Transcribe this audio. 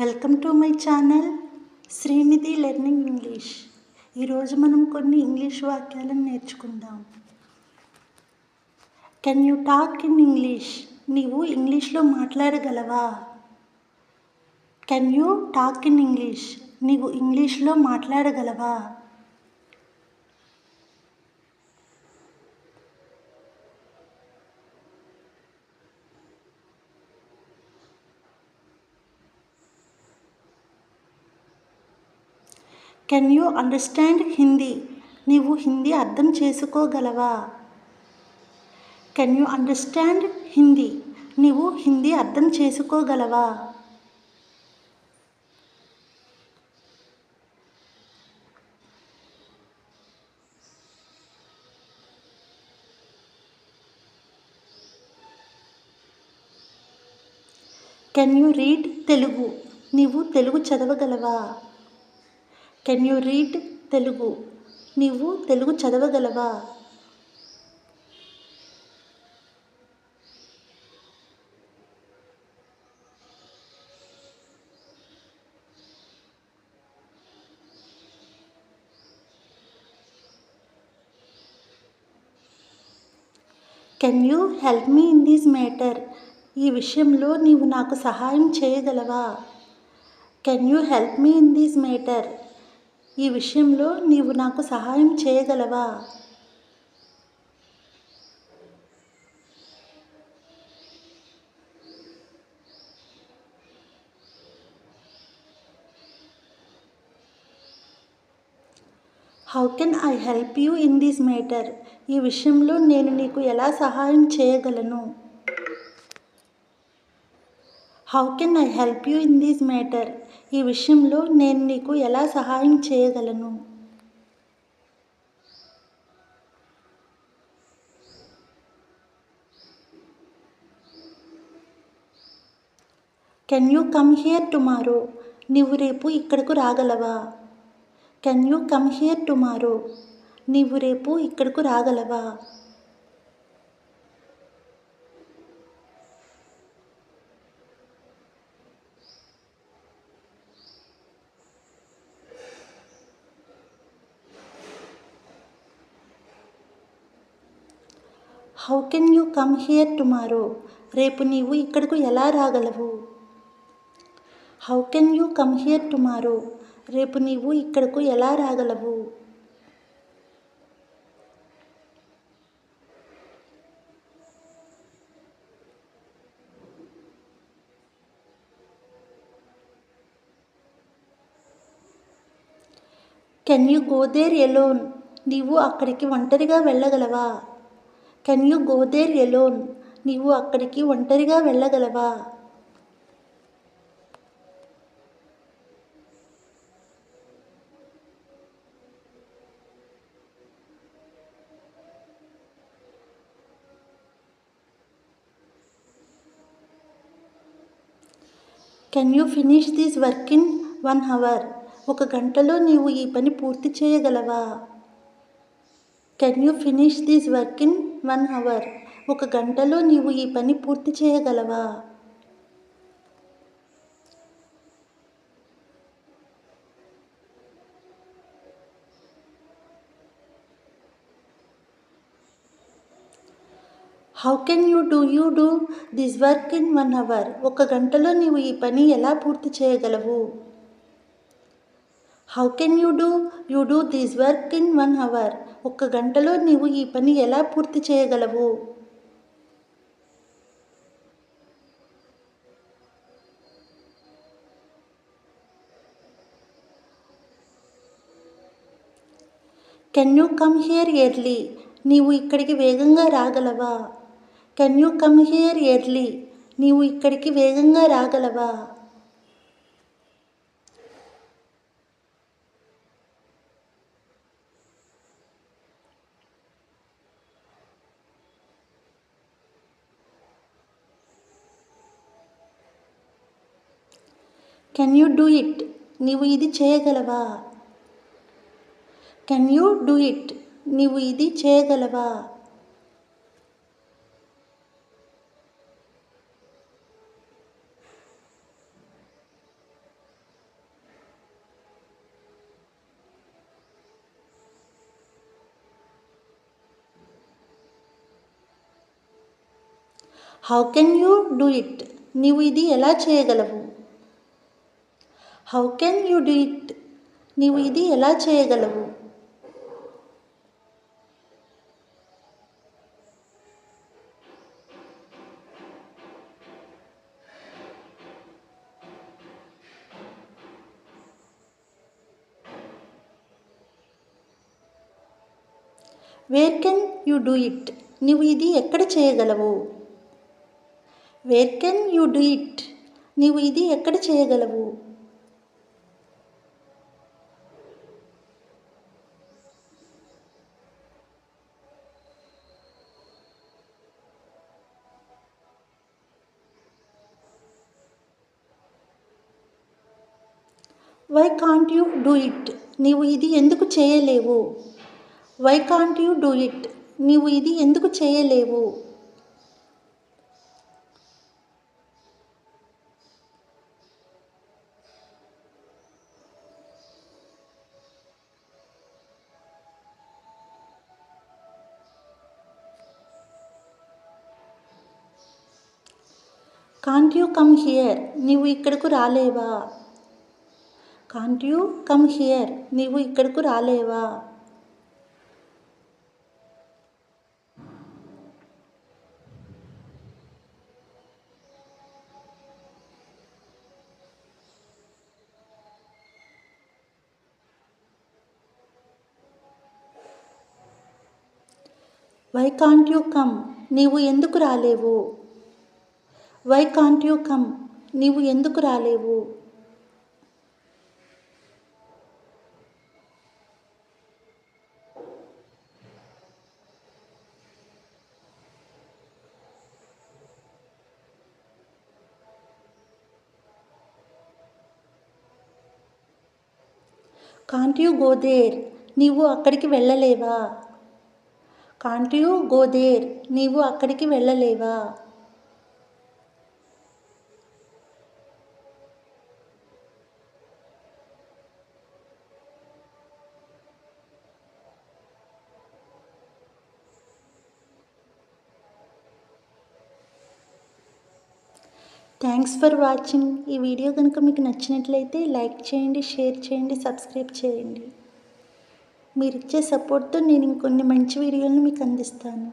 Welcome to my channel Srinidhi learning English. ఈరోజు మనం కొన్ని ఇంగ్లీష్ వాక్యాలను నేర్చుకుందాం. Can you talk in English? నీవు ఇంగ్లీష్లో మాట్లాడగలవా? Can you talk in English? నీవు ఇంగ్లీష్లో మాట్లాడగలవా? Can you understand Hindi? నీవు హిందీ అర్థం చేసుకోగలవా? Can you understand Hindi? నీవు హిందీ అర్థం చేసుకోగలవా? Can you read Telugu? నీవు తెలుగు చదవగలవా? Can you read Telugu? నీవు తెలుగు చదవగలవా? Can you help me in this matter? ఈ విషయంలో నీవు నాకు సహాయం చేయగలవా? Can you help me in this matter? ఈ విషయంలో నీవు నాకు సహాయం చేయగలవా? How can I help you in this matter? ఈ విషయంలో నేను నీకు ఎలా సహాయం చేయగలను? How can I help you in this matter? ఈ విషయంలో నేను నీకు ఎలా సహాయం చేయగలను? Can you come here tomorrow? నీవు రేపు ఇక్కడకు రాగలవా? Can you come here tomorrow? నీవు రేపు ఇక్కడకు రాగలవా? How can you come here tomorrow? రేపు నీవు ఇక్కడకు ఎలా రాగలవు? How can you come here tomorrow? రేపు నీవు ఇక్కడకు ఎలా రాగలవు? Can you go there alone? నీవు అక్కడికి ఒంటరిగా వెళ్ళగలవా? Can you go there alone? నీవు అక్కడికి ఒంటరిగా వెళ్ళగలవా? Can you finish this work in 1 hour? 1 గంటలో నీవు ఈ పని పూర్తి చేయగలవా? Can you finish this work in 1 hour? 1 గంటలో నీవు ఈ పని పూర్తి చేయగలవా? How can you do this work in 1 hour? 1 గంటలో నీవు ఈ పని ఎలా పూర్తి చేయగలవు? How can you do this work in 1 hour? 1 గంటలో నీవు ఈ పని ఎలా పూర్తి చేయగలవు? Can you come here early? నీవు ఇక్కడికి వేగంగా రాగలవా? Can you come here early? నీవు ఇక్కడికి వేగంగా రాగలవా? Can you do it? నీవు ఇది చేయగలవా? Can you do it? నీవు ఇది చేయగలవా? How can you do it? నీవు ఇది ఎలా చేయగలవు? How can you do it? నీవు ఇది ఎలా చేయగలవు? Where can you do it? నీవు ఇది ఎక్కడ చేయగలవు? Where can you do it? నీవు ఇది ఎక్కడ చేయగలవు? Why can't you do it? నీవు ఇది ఎందుకు చేయలేవు? Why can't you do it? నీవు ఇది ఎందుకు చేయలేవు? Can't you come here? నీవు ఇక్కడకు రాలేవా? Can't you come here? నీవు ఇక్కడకు రాలేవా? Why can't you come? నీవు ఎందుకు రాలేవు? Why can't you come? నీవు ఎందుకు రాలేవు? Can't you go there? నీవు అక్కడికి వెళ్ళలేవా? Can't you go there? నీవు అక్కడికి వెళ్ళలేవా? Thanks for watching. ఈ వీడియో కనుక మీకు నచ్చినట్లయితే లైక్ చేయండి, షేర్ చేయండి, సబ్స్క్రైబ్ చేయండి. మీరు ఇచ్చే సపోర్ట్తో నేను ఇంకొన్ని మంచి వీడియోలను మీకు అందిస్తాను.